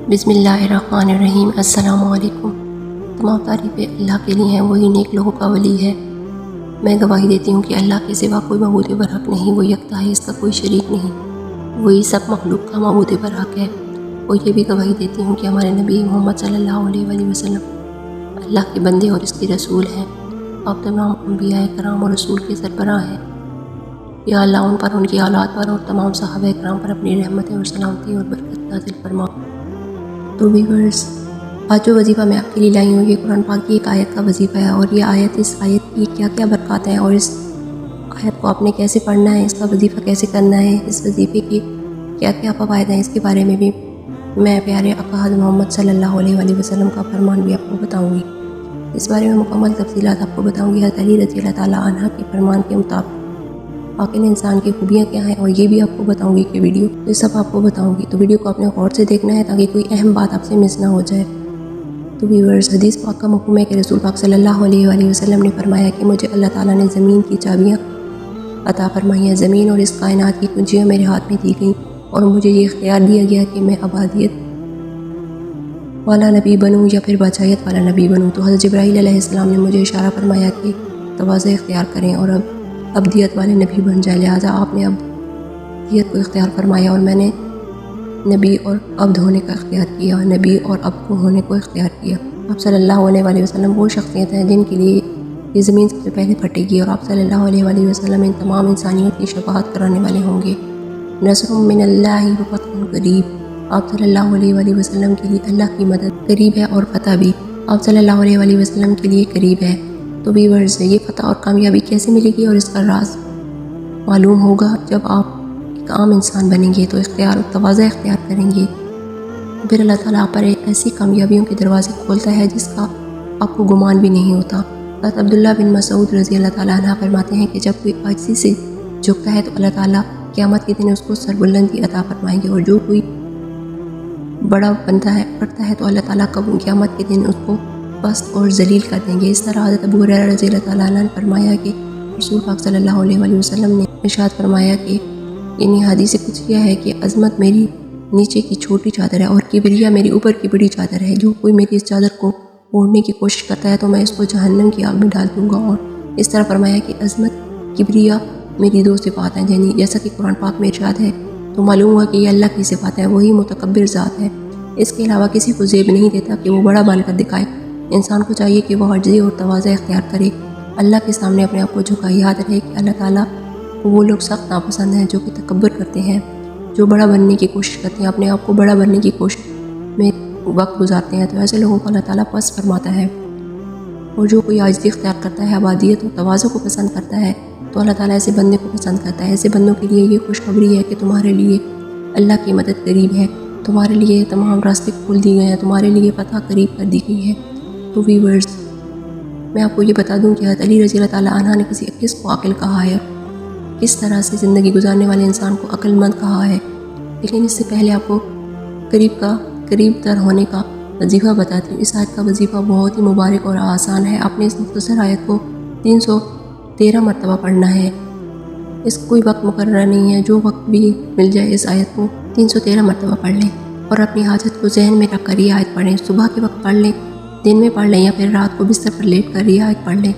बिस्मिल्लाहिर्रहमानिर्रहीम। अस्सलामु अलैकुम। तमाम तारीफ़ें अल्लाह के लिए हैं, वही नेक लोगों का वली है। मैं गवाही देती हूँ कि अल्लाह के सिवा कोई मबूद बरहक नहीं, वो यकता है, इसका कोई शरीक नहीं, वही सब मखलूक का मबूद बरहक है। और ये भी गवाही देती हूँ कि हमारे नबी मोहम्मद सल्लल्लाहु अलैहि वसल्लम अल्लाह के बंदे और इसके रसूल हैं। आप तमाम अंबिया कराम और रसूल के सरबराह हैं। या अल्लाह उन पर, उनकी औलाद पर और तमाम सहाबा कराम पर अपनी रहमतें और सलामती और बरकत नाज़िल फरमा। तो व्यूअर्स, आज जो वजीफ़ा मैं आपके लिए लाई हूँ ये कुरान पाक की एक आयत का वजीफ़ा है। और ये आयत, इस आयत की क्या क्या बरक़ात हैं और इस आयत को आपने कैसे पढ़ना है, इसका वजीफ़ा कैसे करना है, इस वजीफ़े की क्या क्या फ़वाइद हैं, इसके बारे में भी मैं प्यारे आका हज़रत मोहम्मद सल्लल्लाहु अलैहि वसल्लम का फरमान भी आपको बताऊँगी। इस बारे में मुकम्मल तफ़सीलात आपको बताऊँगी। हज़रत अली रज़ी अल्लाह ताला अन्हा के फरमान के मुताबिक आखिर इंसान की खूबियाँ क्या हैं और ये भी आपको बताऊंगी कि वीडियो, तो सब आपको बताऊंगी। तो वीडियो को आपने गौर से देखना है ताकि कोई अहम बात आपसे मिस ना हो जाए। तो व्यूअर्स, हदीस पाक का मफ़हूम है कि रसूल पाक सल्लल्लाहु अलैहि वसल्लम ने फरमाया कि मुझे अल्लाह ताला ने ज़मीन की चाबियाँ अता फरमाई हैं। ज़मीन और इस कायनात की कुंजियाँ मेरे हाथ में दी गई और मुझे ये इख्तियार दिया गया कि मैं आबादियत वाला नबी बनूँ या फिर बादशाहियत वाला नबी बनूँ। तो हज़रत जिब्राईल अलैहिस्सलाम ने मुझे इशारा फरमाया कि तवाज़े इख्तियार करें और अब अब्दियत वाले नबी बन जाए। लिहाजा आपने अब्दियत को इख्तियार फरमाया और मैंने नबी और अब्द होने का इख्तियार किया, नबी और अब्द होने को इख्तियार किया। आप सल्लल्लाहु अलैहि वसल्लम वो शख्सियत हैं जिनके लिए ये ज़मीन सबसे पहले फटेगी और आप सल्लल्लाहु अलैहि वसल्लम इन तमाम इंसानियत की शफाअत कराने वाले होंगे। नस्रुम मिनल्लाहि व फतहुन करीब। आप सल्लल्लाहु अलैहि वसल्लम के लिए अल्लाह की मदद करीब है और फ़तह भी आप सल्लल्लाहु अलैहि वसल्लम के लिए करीब है। तो व्यूअर्स, ये फ़तह और कामयाबी कैसे मिलेगी और इसका राज मालूम होगा जब आप एक आम इंसान बनेंगे, तो इख्तियार और तवाज़ा इख्तियार करेंगे, फिर अल्लाह ताला आप पर ऐसी कामयाबियों के दरवाज़े खोलता है जिसका आपको गुमान भी नहीं होता। हज़रत अब्दुल्लाह बिन मसूद रज़ी अल्लाह ताला अन्हु फरमाते हैं कि जब कोई आजिज़ी से झुकता है तो अल्लाह ताला क़यामत के दिन उसको सरबुलंदी अता फरमाएंगे, और जो कोई बड़ा बनता है बढ़ता है तो अल्लाह ताला कब क़यामत के दिन उसको पस्त और जलील कर देंगे। इस तरह हज़रत अबू हुरैरा रज़ी अल्लाह ताला अन्हु ने फरमाया कि रसूल पाक सल्लल्लाहु अलैहि वसल्लम ने इरशाद फरमाया कि यानी हदीस कुदसिया है कि अज़मत मेरी नीचे की छोटी चादर है और किबरिया मेरी ऊपर की बड़ी चादर है। जो कोई मेरी इस चादर को ओढ़ने की कोशिश करता है तो मैं इसको जहन्नम की आग में डाल दूँगा। और इस तरह फरमाया कि अज़मत किबरिया मेरी दो सिफ़ात हैं, यानी जैसा कि कुरान पाक में इरशाद है। तो मालूम हुआ कि ये अल्लाह की सिफ़ात है, वही मुतकब्बिर ज़ात है। इसके अलावा किसी को ज़ेब नहीं देता कि वो बड़ा बनकर दिखाए। इंसान को चाहिए कि वह आजिज़ी और तवाज़ा इख्तियार करे, अल्लाह के सामने अपने आप को झुकाए। याद रहे कि अल्लाह ताला को वो लोग सख्त नापसंद हैं जो कि तकब्बुर करते हैं, जो बड़ा बनने की कोशिश करते हैं, अपने आप को बड़ा बनने की कोशिश में वक्त गुजारते हैं। तो ऐसे लोगों को अल्लाह ताला पस फरमाता है। और जो कोई आजिज़ी इख्तियार करता है, आबादियत और तवाज़ु को पसंद करता है, तो अल्लाह ताला ऐसे बंदे को पसंद करता है। ऐसे बंदों के लिए ये खुशखबरी है कि तुम्हारे लिए अल्लाह की मदद करीब है, तुम्हारे लिए तमाम रास्ते खोल दिए गए हैं, तुम्हारे लिए फ़तह करीब कर दी गई है। तो व्यूअर्स, मैं आपको ये बता दूं कि हज़रत अली रज़ी अल्लाह ताला अन्हु ने किस को अक़ल कहा है, किस तरह से ज़िंदगी गुजारने वाले इंसान को अक्लमंद कहा है। लेकिन इससे पहले आपको करीब तर होने का वजीफ़ा बताती हूँ। इस आयत का वजीफ़ा बहुत ही मुबारक और आसान है। आपने इस मुख्तसर आयत को 313 मरतबा पढ़ना है। इसका कोई वक्त मुकर्रर नहीं है, जो वक्त भी मिल जाए इस आयत को 313 मरतबा पढ़ लें और अपनी हाजत को जहन में रख कर ये आयत पढ़ें। सुबह के वक्त पढ़ लें, दिन में पढ़ लें या फिर रात को बिस्तर पर लेट कर ये आयत पढ़ लें।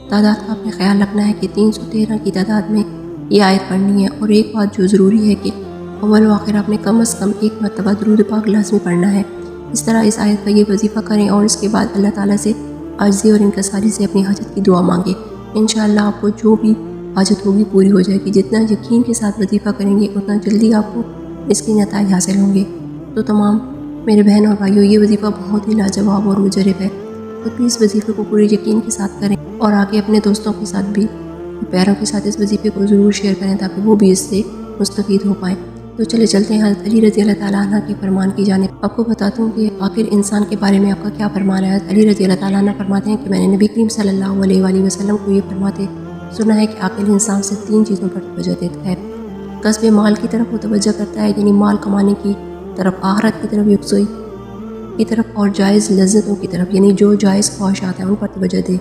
तादाद का आपने ख्याल रखना है कि 313 की तादाद में ये आयत पढ़नी है। और एक बात जो ज़रूरी है कि अव्वल व आखिर आपने कम से कम एक मरतबा दुरूद पाक लाज़मी पढ़ना है। इस तरह इस आयत का ये वजीफ़ा करें और इसके बाद अल्लाह ताला से आजिज़ी और इनकसारी से अपनी हाजत की दुआ मांगे। इंशाअल्लाह आपको जो भी हाजत होगी पूरी हो जाएगी। जितना यकीन के साथ वजीफ़ा करेंगे उतना जल्दी आपको इसके नताइज हासिल होंगे। तो तमाम मेरे बहन और भाइयों, ये वजीफ़ा बहुत ही लाजवाब और मुजरब है। तो प्लीज़ वजीफ़े को पूरे यकीन के साथ करें और आगे अपने दोस्तों के साथ भी, प्यारों के साथ इस वजीफ़े को ज़रूर शेयर करें ताकि वो भी इससे मुस्तफ़ीद हो पाएँ। तो चले चलते हैं हज़रत अली रज़ी अल्लाह ताला अन्हु के फरमान की जानिब। आपको बताता हूँ कि आखिर इंसान के बारे में आपका क्या फरमान है। हज़रत अली रज़ी अल्लाह ताला अन्हु फरमाते हैं कि मैंने नबी करीम सल्लल्लाहु अलैहि वसल्लम को ये फरमाते सुना है कि आखिर इंसान से 3 चीज़ों पर तवज्जो देता है। कस्बे माल की तरफ वो तवज्जो करता है, यानी माल कमाने की तरफ, आखिरत की तरफ, यकसोई की तरफ, और जायज़ लज्जतों की तरफ, यानी जो जायज़ ख्वाहिशात हैं उन पर तवज्जो दे।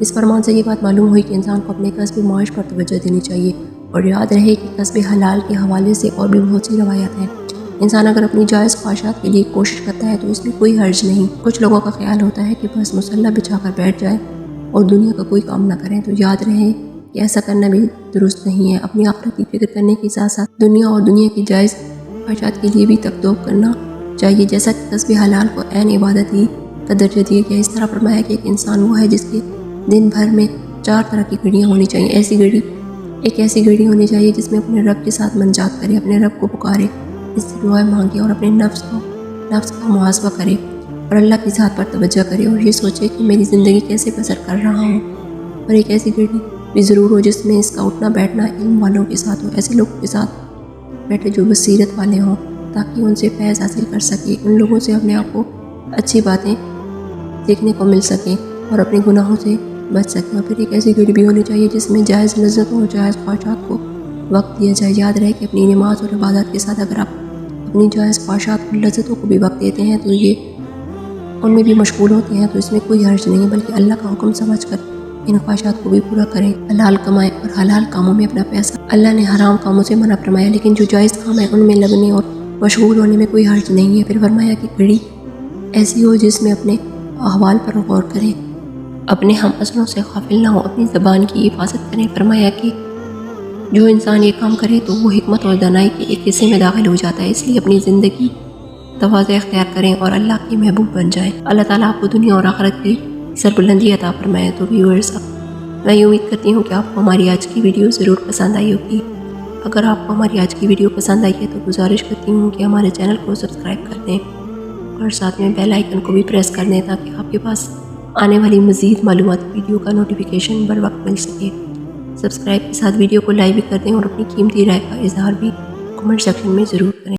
इस फरमान से ये बात मालूम हुई कि इंसान को अपने कस्ब माश पर तवज्जो देनी चाहिए اور یاد رہے کہ کسب حلال کے حوالے سے اور بھی بہت سی روایات ہیں۔ انسان اگر اپنی جائز خواہشات کے لیے کوشش کرتا ہے تو اس میں کوئی حرج نہیں۔ کچھ لوگوں کا خیال ہوتا ہے کہ بس مصلح بچھا کر بیٹھ جائیں اور دنیا کا کوئی کام نہ کریں، تو یاد رہے کہ ایسا کرنا بھی درست نہیں ہے۔ اپنی آخرت کی فکر کرنے کے ساتھ ساتھ دنیا اور دنیا کی جائز خواہشات کے لیے بھی تقدوب کرنا چاہیے، جیسا کہ کسب حلال کو عین عبادت ہی کا درجہ دیا گیا۔ اس طرح فرمایا کہ ایک انسان وہ ہے جس کے دن بھر میں 4 طرح کی گھڑیاں ہونی چاہیے۔ ایک ایسی گھڑی ہونی چاہیے جس میں اپنے رب کے ساتھ مناجات کرے، اپنے رب کو پکارے، اس سے دعائیں مانگے اور اپنے نفس کا محاسبہ کرے اور اللہ کی ذات پر توجہ کرے اور یہ سوچے کہ میری زندگی کیسے بسر کر رہا ہوں۔ اور ایک ایسی گھڑی بھی ضرور ہو جس میں اس کا اٹھنا بیٹھنا علم والوں کے ساتھ ہو، ایسے لوگوں کے ساتھ بیٹھے جو بصیرت والے ہوں تاکہ ان سے فیض حاصل کر سکے، ان لوگوں سے اپنے آپ کو اچھی باتیں سیکھنے کو مل سکیں اور اپنے گناہوں سے بچ سکیں۔ اور پھر ایک ایسی گھڑی بھی ہونی چاہیے جس میں جائز لذتوں اور جائز خواہشات کو وقت دیا جائے۔ یاد رہے کہ اپنی نماز اور عبادات کے ساتھ اگر آپ اپنی جائز خواہشات اور لذتوں کو بھی وقت دیتے ہیں تو یہ ان میں بھی مشغول ہوتے ہیں، تو اس میں کوئی حرج نہیں، بلکہ اللہ کا حکم سمجھ کر ان خواہشات کو بھی پورا کریں۔ حلال کمائیں اور حلال کاموں میں اپنا پیسہ۔ اللہ نے حرام کاموں سے منع فرمایا، لیکن جو جائز کام ہے ان میں لگنے اور مشغول ہونے میں کوئی حرج نہیں ہے۔ پھر فرمایا کہ گھڑی ایسی ہو جس میں اپنے احوال پر غور کریں، اپنے ہم اثروں سے غافل نہ ہو، اپنی زبان کی حفاظت کریں۔ فرمایا کہ جو انسان یہ کام کرے تو وہ حکمت اور دانائی کے ایک حصے میں داخل ہو جاتا ہے، اس لیے اپنی زندگی تواضع اختیار کریں اور اللہ کے محبوب بن جائیں۔ اللہ تعالیٰ آپ کو دنیا اور آخرت کی سربلندی عطا فرمائے۔ تو ویورز، میں یہ امید کرتی ہوں کہ آپ کو ہماری آج کی ویڈیو ضرور پسند آئی ہوگی۔ اگر آپ کو ہماری آج کی ویڈیو پسند آئی ہے تو گزارش کرتی ہوں کہ ہمارے چینل کو سبسکرائب کر دیں اور ساتھ میں بیل آئیکن کو بھی پریس کر دیں تاکہ آپ کے پاس آنے والی مزید معلومات ویڈیو کا نوٹیفیکیشن بر وقت مل سکے۔ سبسکرائب کے ساتھ ویڈیو کو لائک بھی کر دیں اور اپنی قیمتی رائے کا اظہار بھی کمنٹ سیکشن میں ضرور کریں۔